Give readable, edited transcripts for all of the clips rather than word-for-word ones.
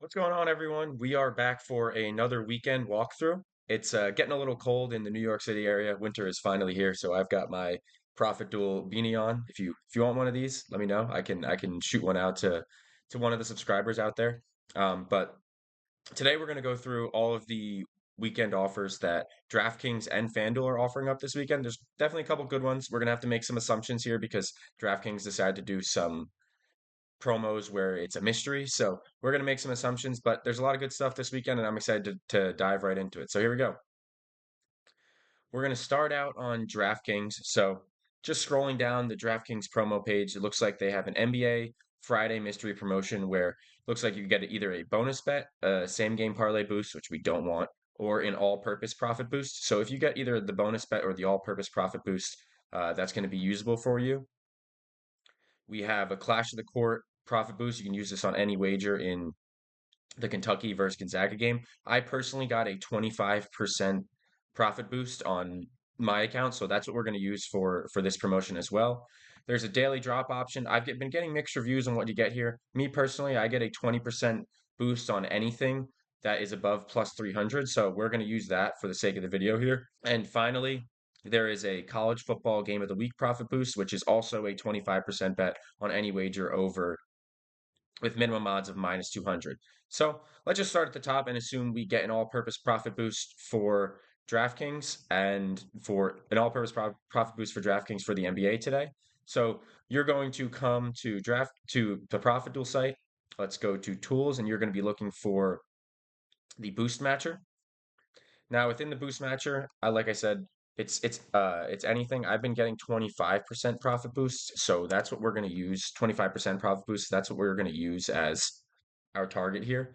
What's going on, everyone? We are back for another weekend walkthrough. It's getting a little cold in the New York City area. Winter is finally here, so I've got my ProfitDuel beanie on. If you want one of these, let me know. I can shoot one out to one of the subscribers out there. But today we're going to go through all of the weekend offers that DraftKings and FanDuel are offering up this weekend. There's definitely a couple good ones. We're going to have to make some assumptions here because DraftKings decided to do some promos where it's a mystery. So we're going to make some assumptions, but there's a lot of good stuff this weekend, and I'm excited to dive right into it. So here we go. We're going to start out on DraftKings. So just scrolling down the DraftKings promo page, it looks like they have an NBA Friday mystery promotion where it looks like you get either a bonus bet, a same game parlay boost, which we don't want, or an all purpose profit boost. So if you get either the bonus bet or the all purpose profit boost, that's going to be usable for you. We have a Clash of the Court profit boost. You can use this on any wager in the Kentucky versus Gonzaga game. I personally got a 25% profit boost on my account, so that's what we're going to use for this promotion as well. There's a daily drop option. Been getting mixed reviews on what you get here. Me personally, I get a 20% boost on anything that is above plus 300, so we're going to use that for the sake of the video here. And finally, there is a college football game of the week profit boost, which is also a 25% bet on any wager over with minimum odds of minus 200. So let's just start at the top and assume we get an all-purpose profit boost for DraftKings and for an all-purpose profit boost for DraftKings for the NBA today. So you're going to come to the ProfitDuel site. Let's go to tools, and you're going to be looking for the boost matcher. Now within the boost matcher, like I said, it's anything. I've been getting 25% profit boost, so that's what we're going to use. 25% profit boost. That's what we're going to use as our target here.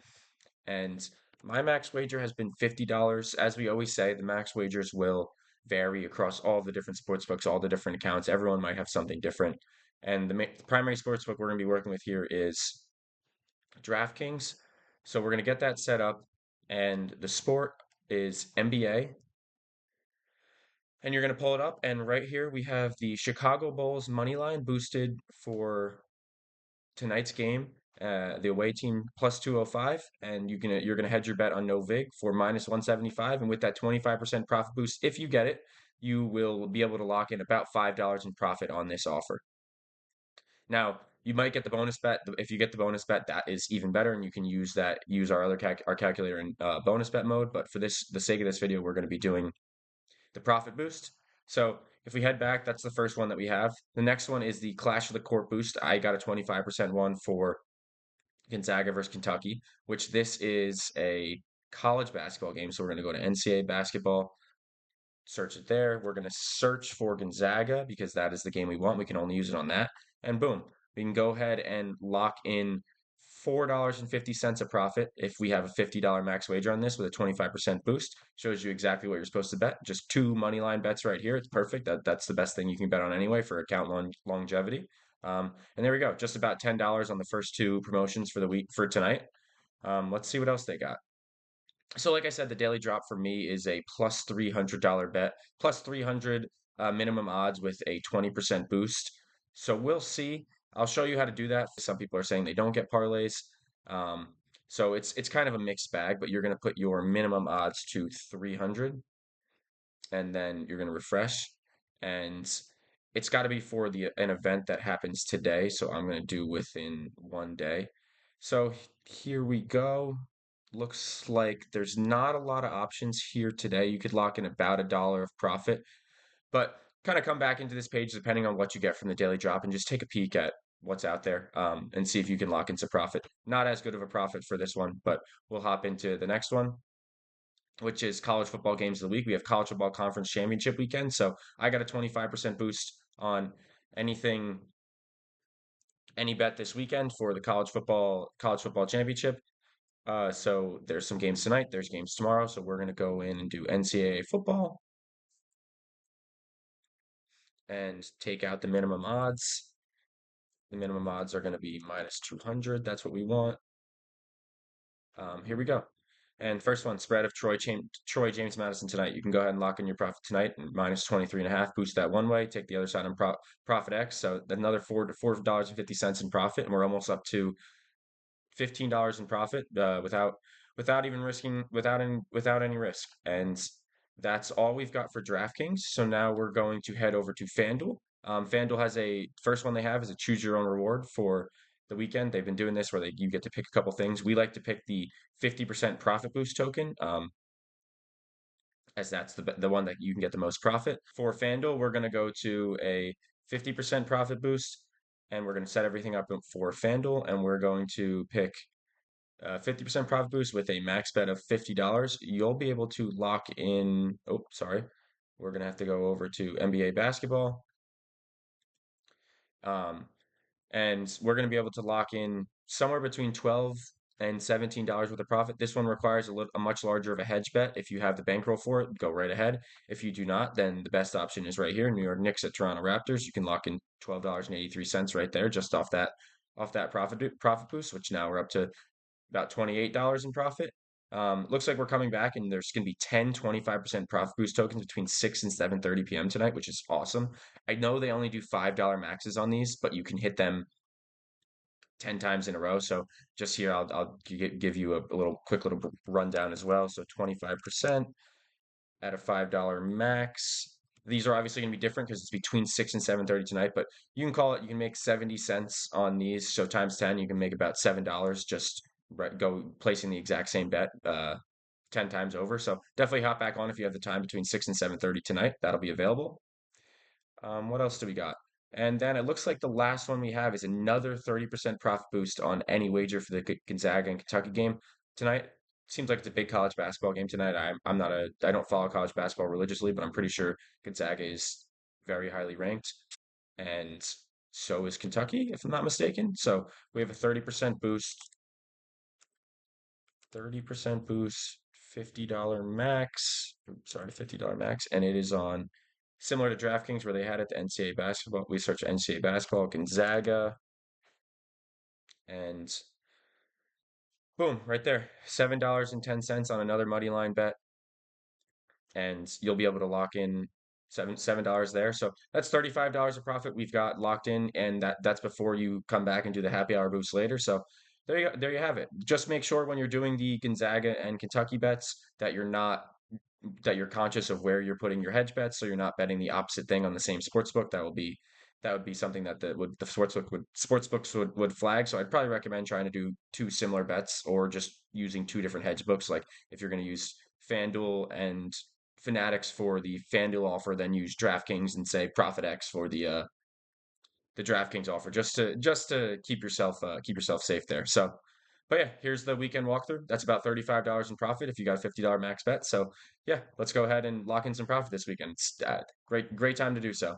And my max wager has been $50. As we always say, the max wagers will vary across all the different sports books, all the different accounts. Everyone might have something different. And the primary sports book we're going to be working with here is DraftKings. So we're going to get that set up, and the sport is NBA. And you're going to pull it up, and right here we have the Chicago Bulls money line boosted for tonight's game. The away team plus 205, and you're gonna hedge your bet on no vig for minus 175, and with that 25% profit boost, if you get it, you will be able to lock in about $5 in profit on this offer. Now, you might get the bonus bet. If you get the bonus bet, that is even better, and you can use our other our calculator in bonus bet mode. But for the sake of this video, we're going to be doing the profit boost. So if we head back, that's the first one that we have. The next one is the Clash of the Court boost. I got a 25% one for Gonzaga versus Kentucky, which this is a college basketball game. So we're going to go to NCAA basketball, search it there. We're going to search for Gonzaga because that is the game we want. We can only use it on that. And boom, we can go ahead and lock in $4.50 a profit if we have a $50 max wager on this with a 25% boost. Shows you exactly what you're supposed to bet. Just two money line bets right here. It's perfect. That's the best thing you can bet on anyway for account longevity. And there we go. Just about $10 on the first two promotions for the week for tonight. Let's see what else they got. So, like I said, the daily drop for me is a plus $300 bet, plus 300 minimum odds with a 20% boost. So we'll see. I'll show you how to do that. Some people are saying they don't get parlays. Um, so it's kind of a mixed bag, but you're going to put your minimum odds to 300, and then you're going to refresh, and it's got to be for an event that happens today. So I'm going to do within one day. So here we go. Looks like there's not a lot of options here today. You could lock in about $1 of profit, but kind of come back into this page depending on what you get from the daily drop and just take a peek at what's out there, and see if you can lock in some profit. Not as good of a profit for this one, but we'll hop into the next one, which is college football games of the week. We have college football conference championship weekend. So I got a 25% boost on anything, any bet this weekend for the college football championship. So there's some games tonight, there's games tomorrow. So we're going to go in and do NCAA football and take out the minimum odds. The minimum odds are going to be minus 200. That's what we want. Here we go. And first one, spread of Troy James Madison tonight. You can go ahead and lock in your profit tonight and minus 23.5. Boost that one way. Take the other side on profit X. So another $4.50 in profit, and we're almost up to $15 in profit without any risk. And that's all we've got for DraftKings. So now we're going to head over to FanDuel. FanDuel has a first one they have is a choose your own reward for the weekend. They've been doing this where you get to pick a couple things. We like to pick the 50% profit boost token. As that's the one that you can get the most profit. For FanDuel, we're going to go to a 50% profit boost, and we're going to set everything up for FanDuel, and we're going to pick 50% profit boost with a max bet of $50. You'll be able to lock in. Oh, sorry. We're going to have to go over to NBA basketball. Um, and we're going to be able to lock in somewhere between 12 and $17 worth of profit. This one requires a much larger of a hedge bet. If you have the bankroll for it, go right ahead. If you do not, then the best option is right here, New York Knicks at Toronto Raptors. You can lock in $12.83 right there, just off that profit boost, which now we're up to about $28 in profit. Looks like we're coming back, and there's going to be 10, 25% profit boost tokens between 6 and 7:30 p.m. tonight, which is awesome. I know they only do $5 maxes on these, but you can hit them 10 times in a row. So just here, I'll give you a little quick little rundown as well. So 25% at a $5 max. These are obviously going to be different because it's between 6 and 7:30 tonight, but you can call it, you can make 70 cents on these. So times 10, you can make about $7 just go placing the exact same bet 10 times over. So definitely hop back on if you have the time between 6 and 7:30 tonight. That'll be available. What else do we got? And then it looks like the last one we have is another 30% profit boost on any wager for the Gonzaga and Kentucky game tonight. Seems like it's a big college basketball game tonight. I don't follow college basketball religiously, but I'm pretty sure Gonzaga is very highly ranked, and so is Kentucky, if I'm not mistaken. So we have a 30% boost, $50 max. Sorry, $50 max, and it is on similar to DraftKings where they had it the NCAA basketball. We search NCAA basketball, Gonzaga, and boom, right there, $7.10 on another money line bet, and you'll be able to lock in $7 there. So that's $35 of profit we've got locked in, and that's before you come back and do the happy hour boost later. So there you have it. Just make sure when you're doing the Gonzaga and Kentucky bets that you're conscious of where you're putting your hedge bets, so you're not betting the opposite thing on the same sportsbook. That would be something that the sportsbooks would flag. So I'd probably recommend trying to do two similar bets or just using two different hedge books. Like if you're going to use FanDuel and Fanatics for the FanDuel offer, then use DraftKings and say ProfitX for the DraftKings offer, just to keep yourself safe there. So, but yeah, here's the weekend walkthrough. That's about $35 in profit if you got a $50 max bet. So yeah, let's go ahead and lock in some profit this weekend. It's great time to do so.